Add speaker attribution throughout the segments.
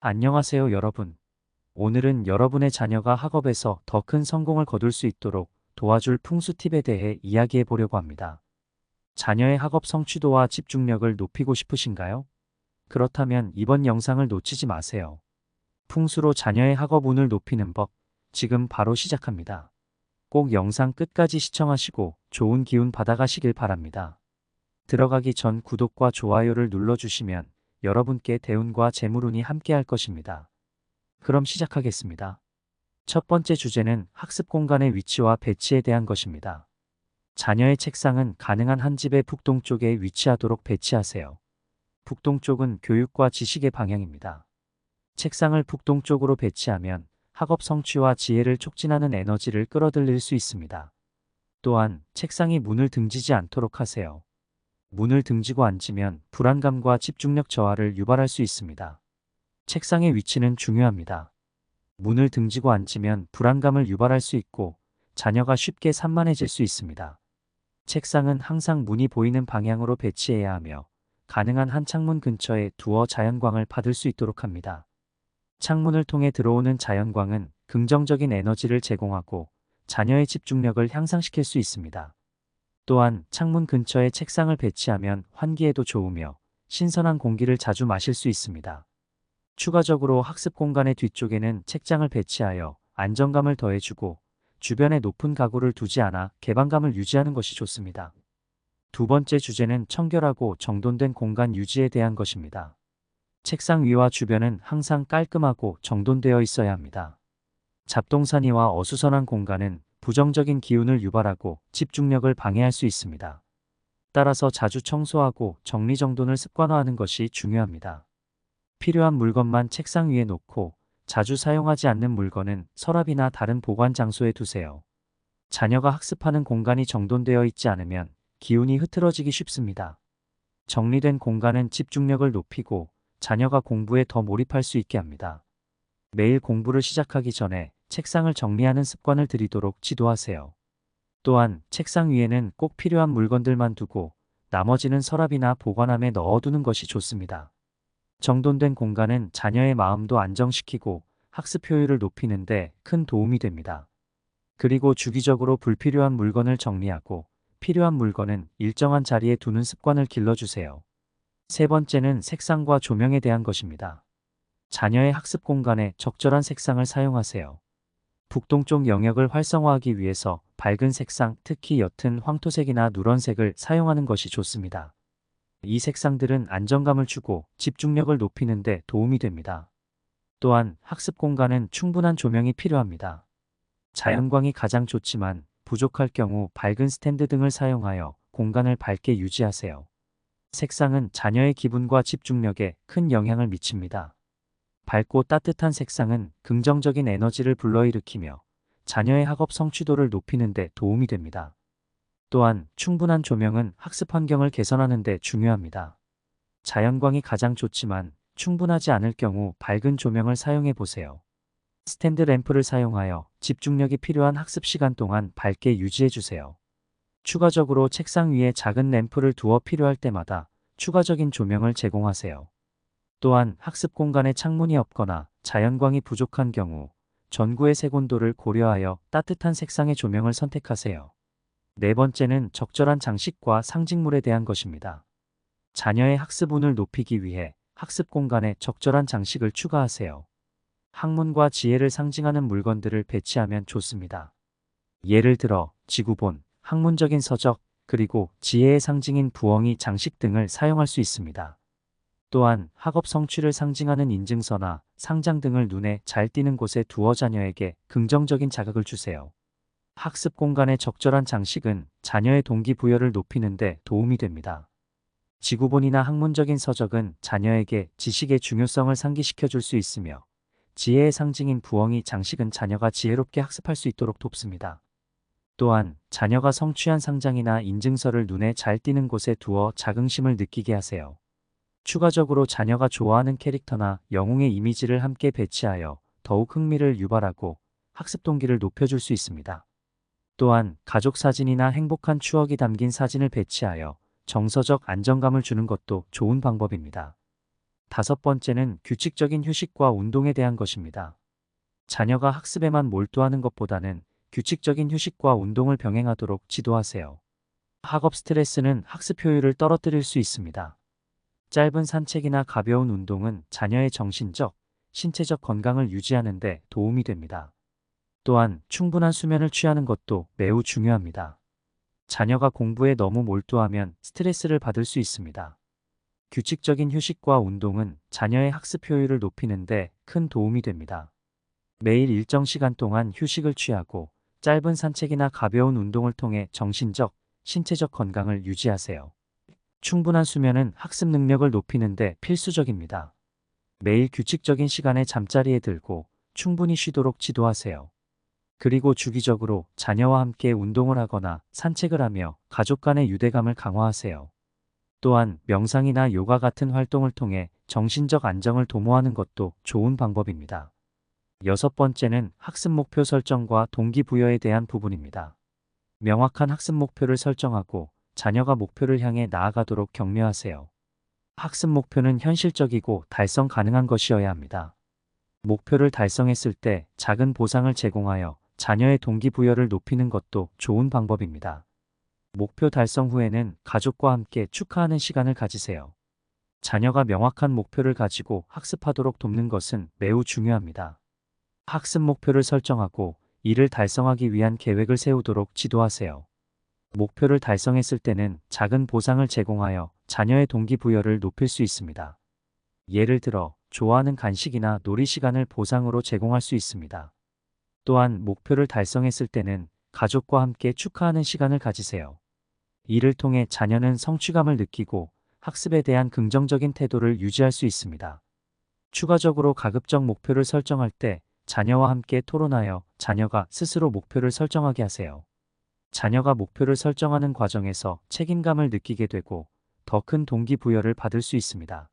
Speaker 1: 안녕하세요, 여러분. 오늘은 여러분의 자녀가 학업에서 더 큰 성공을 거둘 수 있도록 도와줄 풍수 팁에 대해 이야기해 보려고 합니다. 자녀의 학업 성취도와 집중력을 높이고 싶으신가요? 그렇다면 이번 영상을 놓치지 마세요. 풍수로 자녀의 학업 운을 높이는 법, 지금 바로 시작합니다. 꼭 영상 끝까지 시청하시고 좋은 기운 받아가시길 바랍니다. 들어가기 전 구독과 좋아요를 눌러주시면 여러분께 대운과 재물운이 함께할 것입니다. 그럼 시작하겠습니다. 첫 번째 주제는 학습 공간의 위치와 배치에 대한 것입니다. 자녀의 책상은 가능한 한 집의 북동쪽에 위치하도록 배치하세요. 북동쪽은 교육과 지식의 방향입니다. 책상을 북동쪽으로 배치하면 학업 성취와 지혜를 촉진하는 에너지를 끌어들일 수 있습니다. 또한 책상이 문을 등지지 않도록 하세요. 문을 등지고 앉으면 불안감과 집중력 저하를 유발할 수 있습니다. 책상의 위치는 중요합니다. 문을 등지고 앉으면 불안감을 유발할 수 있고 자녀가 쉽게 산만해질 수 있습니다. 책상은 항상 문이 보이는 방향으로 배치해야 하며 가능한 한 창문 근처에 두어 자연광을 받을 수 있도록 합니다. 창문을 통해 들어오는 자연광은 긍정적인 에너지를 제공하고 자녀의 집중력을 향상시킬 수 있습니다. 또한 창문 근처에 책상을 배치하면 환기에도 좋으며 신선한 공기를 자주 마실 수 있습니다. 추가적으로 학습 공간의 뒤쪽에는 책장을 배치하여 안정감을 더해주고 주변에 높은 가구를 두지 않아 개방감을 유지하는 것이 좋습니다. 두 번째 주제는 청결하고 정돈된 공간 유지에 대한 것입니다. 책상 위와 주변은 항상 깔끔하고 정돈되어 있어야 합니다. 잡동사니와 어수선한 공간은 부정적인 기운을 유발하고 집중력을 방해할 수 있습니다. 따라서 자주 청소하고 정리정돈을 습관화하는 것이 중요합니다. 필요한 물건만 책상 위에 놓고 자주 사용하지 않는 물건은 서랍이나 다른 보관 장소에 두세요. 자녀가 학습하는 공간이 정돈되어 있지 않으면 기운이 흐트러지기 쉽습니다. 정리된 공간은 집중력을 높이고 자녀가 공부에 더 몰입할 수 있게 합니다. 매일 공부를 시작하기 전에 책상을 정리하는 습관을 들이도록 지도하세요. 또한 책상 위에는 꼭 필요한 물건들만 두고 나머지는 서랍이나 보관함에 넣어두는 것이 좋습니다. 정돈된 공간은 자녀의 마음도 안정시키고 학습 효율을 높이는 데 큰 도움이 됩니다. 그리고 주기적으로 불필요한 물건을 정리하고 필요한 물건은 일정한 자리에 두는 습관을 길러주세요. 세 번째는 색상과 조명에 대한 것입니다. 자녀의 학습 공간에 적절한 색상을 사용하세요. 북동쪽 영역을 활성화하기 위해서 밝은 색상, 특히 옅은 황토색이나 누런색을 사용하는 것이 좋습니다. 이 색상들은 안정감을 주고 집중력을 높이는 데 도움이 됩니다. 또한 학습 공간은 충분한 조명이 필요합니다. 자연광이 가장 좋지만 부족할 경우 밝은 스탠드 등을 사용하여 공간을 밝게 유지하세요. 색상은 자녀의 기분과 집중력에 큰 영향을 미칩니다. 밝고 따뜻한 색상은 긍정적인 에너지를 불러일으키며 자녀의 학업 성취도를 높이는 데 도움이 됩니다. 또한 충분한 조명은 학습 환경을 개선하는 데 중요합니다. 자연광이 가장 좋지만 충분하지 않을 경우 밝은 조명을 사용해 보세요. 스탠드 램프를 사용하여 집중력이 필요한 학습 시간 동안 밝게 유지해 주세요. 추가적으로 책상 위에 작은 램프를 두어 필요할 때마다 추가적인 조명을 제공하세요. 또한 학습 공간에 창문이 없거나 자연광이 부족한 경우 전구의 색온도를 고려하여 따뜻한 색상의 조명을 선택하세요. 네 번째는 적절한 장식과 상징물에 대한 것입니다. 자녀의 학습 운을 높이기 위해 학습 공간에 적절한 장식을 추가하세요. 학문과 지혜를 상징하는 물건들을 배치하면 좋습니다. 예를 들어 지구본, 학문적인 서적, 그리고 지혜의 상징인 부엉이 장식 등을 사용할 수 있습니다. 또한 학업 성취를 상징하는 인증서나 상장 등을 눈에 잘 띄는 곳에 두어 자녀에게 긍정적인 자극을 주세요. 학습 공간의 적절한 장식은 자녀의 동기부여를 높이는 데 도움이 됩니다. 지구본이나 학문적인 서적은 자녀에게 지식의 중요성을 상기시켜 줄 수 있으며 지혜의 상징인 부엉이 장식은 자녀가 지혜롭게 학습할 수 있도록 돕습니다. 또한 자녀가 성취한 상장이나 인증서를 눈에 잘 띄는 곳에 두어 자긍심을 느끼게 하세요. 추가적으로 자녀가 좋아하는 캐릭터나 영웅의 이미지를 함께 배치하여 더욱 흥미를 유발하고 학습 동기를 높여줄 수 있습니다. 또한 가족 사진이나 행복한 추억이 담긴 사진을 배치하여 정서적 안정감을 주는 것도 좋은 방법입니다. 5번째는 규칙적인 휴식과 운동에 대한 것입니다. 자녀가 학습에만 몰두하는 것보다는 규칙적인 휴식과 운동을 병행하도록 지도하세요. 학업 스트레스는 학습 효율을 떨어뜨릴 수 있습니다. 짧은 산책이나 가벼운 운동은 자녀의 정신적, 신체적 건강을 유지하는 데 도움이 됩니다. 또한 충분한 수면을 취하는 것도 매우 중요합니다. 자녀가 공부에 너무 몰두하면 스트레스를 받을 수 있습니다. 규칙적인 휴식과 운동은 자녀의 학습 효율을 높이는 데 큰 도움이 됩니다. 매일 일정 시간 동안 휴식을 취하고 짧은 산책이나 가벼운 운동을 통해 정신적, 신체적 건강을 유지하세요. 충분한 수면은 학습 능력을 높이는 데 필수적입니다. 매일 규칙적인 시간에 잠자리에 들고 충분히 쉬도록 지도하세요. 그리고 주기적으로 자녀와 함께 운동을 하거나 산책을 하며 가족 간의 유대감을 강화하세요. 또한 명상이나 요가 같은 활동을 통해 정신적 안정을 도모하는 것도 좋은 방법입니다. 6번째는 학습 목표 설정과 동기부여에 대한 부분입니다. 명확한 학습 목표를 설정하고 자녀가 목표를 향해 나아가도록 격려하세요. 학습 목표는 현실적이고 달성 가능한 것이어야 합니다. 목표를 달성했을 때 작은 보상을 제공하여 자녀의 동기부여를 높이는 것도 좋은 방법입니다. 목표 달성 후에는 가족과 함께 축하하는 시간을 가지세요. 자녀가 명확한 목표를 가지고 학습하도록 돕는 것은 매우 중요합니다. 학습 목표를 설정하고 이를 달성하기 위한 계획을 세우도록 지도하세요. 목표를 달성했을 때는 작은 보상을 제공하여 자녀의 동기부여를 높일 수 있습니다. 예를 들어 좋아하는 간식이나 놀이 시간을 보상으로 제공할 수 있습니다. 또한 목표를 달성했을 때는 가족과 함께 축하하는 시간을 가지세요. 이를 통해 자녀는 성취감을 느끼고 학습에 대한 긍정적인 태도를 유지할 수 있습니다. 추가적으로 가급적 목표를 설정할 때 자녀와 함께 토론하여 자녀가 스스로 목표를 설정하게 하세요. 자녀가 목표를 설정하는 과정에서 책임감을 느끼게 되고 더 큰 동기부여를 받을 수 있습니다.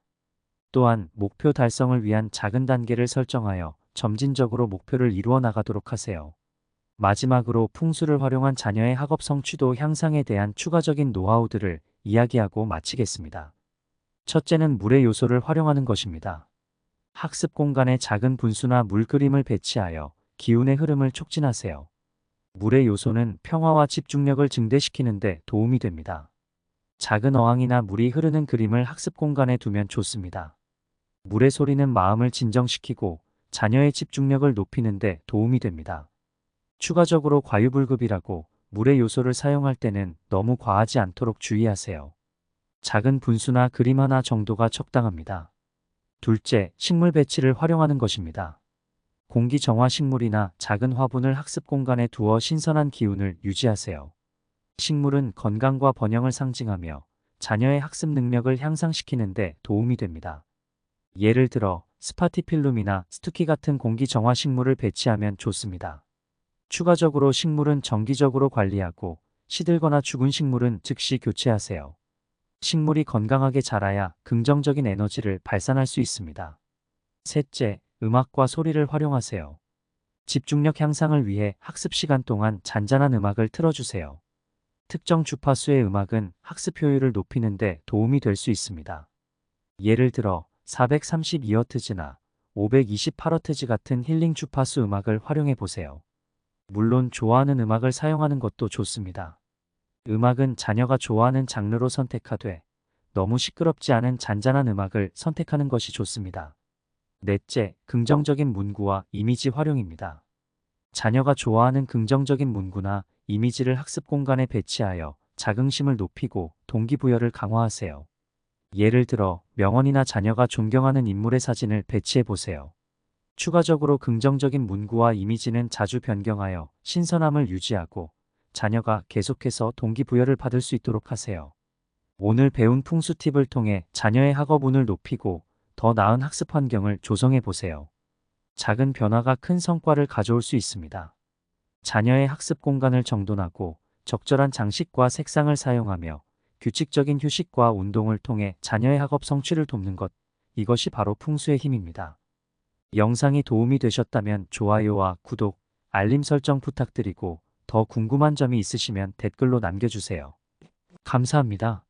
Speaker 1: 또한 목표 달성을 위한 작은 단계를 설정하여 점진적으로 목표를 이루어 나가도록 하세요. 마지막으로 풍수를 활용한 자녀의 학업 성취도 향상에 대한 추가적인 노하우들을 이야기하고 마치겠습니다. 첫째는 물의 요소를 활용하는 것입니다. 학습 공간에 작은 분수나 물 그림을 배치하여 기운의 흐름을 촉진하세요. 물의 요소는 평화와 집중력을 증대시키는 데 도움이 됩니다. 작은 어항이나 물이 흐르는 그림을 학습 공간에 두면 좋습니다. 물의 소리는 마음을 진정시키고 자녀의 집중력을 높이는 데 도움이 됩니다. 추가적으로 과유불급이라고 물의 요소를 사용할 때는 너무 과하지 않도록 주의하세요. 작은 분수나 그림 하나 정도가 적당합니다. 둘째, 식물 배치를 활용하는 것입니다. 공기 정화 식물이나 작은 화분을 학습 공간에 두어 신선한 기운을 유지하세요. 식물은 건강과 번영을 상징하며 자녀의 학습 능력을 향상시키는 데 도움이 됩니다. 예를 들어 스파티필름이나 스투키 같은 공기 정화 식물을 배치하면 좋습니다. 추가적으로 식물은 정기적으로 관리하고 시들거나 죽은 식물은 즉시 교체하세요. 식물이 건강하게 자라야 긍정적인 에너지를 발산할 수 있습니다. 셋째, 음악과 소리를 활용하세요. 집중력 향상을 위해 학습 시간 동안 잔잔한 음악을 틀어주세요. 특정 주파수의 음악은 학습 효율을 높이는 데 도움이 될 수 있습니다. 예를 들어 432Hz나 528Hz 같은 힐링 주파수 음악을 활용해 보세요. 물론 좋아하는 음악을 사용하는 것도 좋습니다. 음악은 자녀가 좋아하는 장르로 선택하되 너무 시끄럽지 않은 잔잔한 음악을 선택하는 것이 좋습니다. 넷째, 긍정적인 문구와 이미지 활용입니다. 자녀가 좋아하는 긍정적인 문구나 이미지를 학습 공간에 배치하여 자긍심을 높이고 동기부여를 강화하세요. 예를 들어 명언이나 자녀가 존경하는 인물의 사진을 배치해 보세요. 추가적으로 긍정적인 문구와 이미지는 자주 변경하여 신선함을 유지하고 자녀가 계속해서 동기부여를 받을 수 있도록 하세요. 오늘 배운 풍수 팁을 통해 자녀의 학업운을 높이고 더 나은 학습 환경을 조성해 보세요. 작은 변화가 큰 성과를 가져올 수 있습니다. 자녀의 학습 공간을 정돈하고 적절한 장식과 색상을 사용하며 규칙적인 휴식과 운동을 통해 자녀의 학업 성취를 돕는 것, 이것이 바로 풍수의 힘입니다. 영상이 도움이 되셨다면 좋아요와 구독, 알림 설정 부탁드리고 더 궁금한 점이 있으시면 댓글로 남겨주세요. 감사합니다.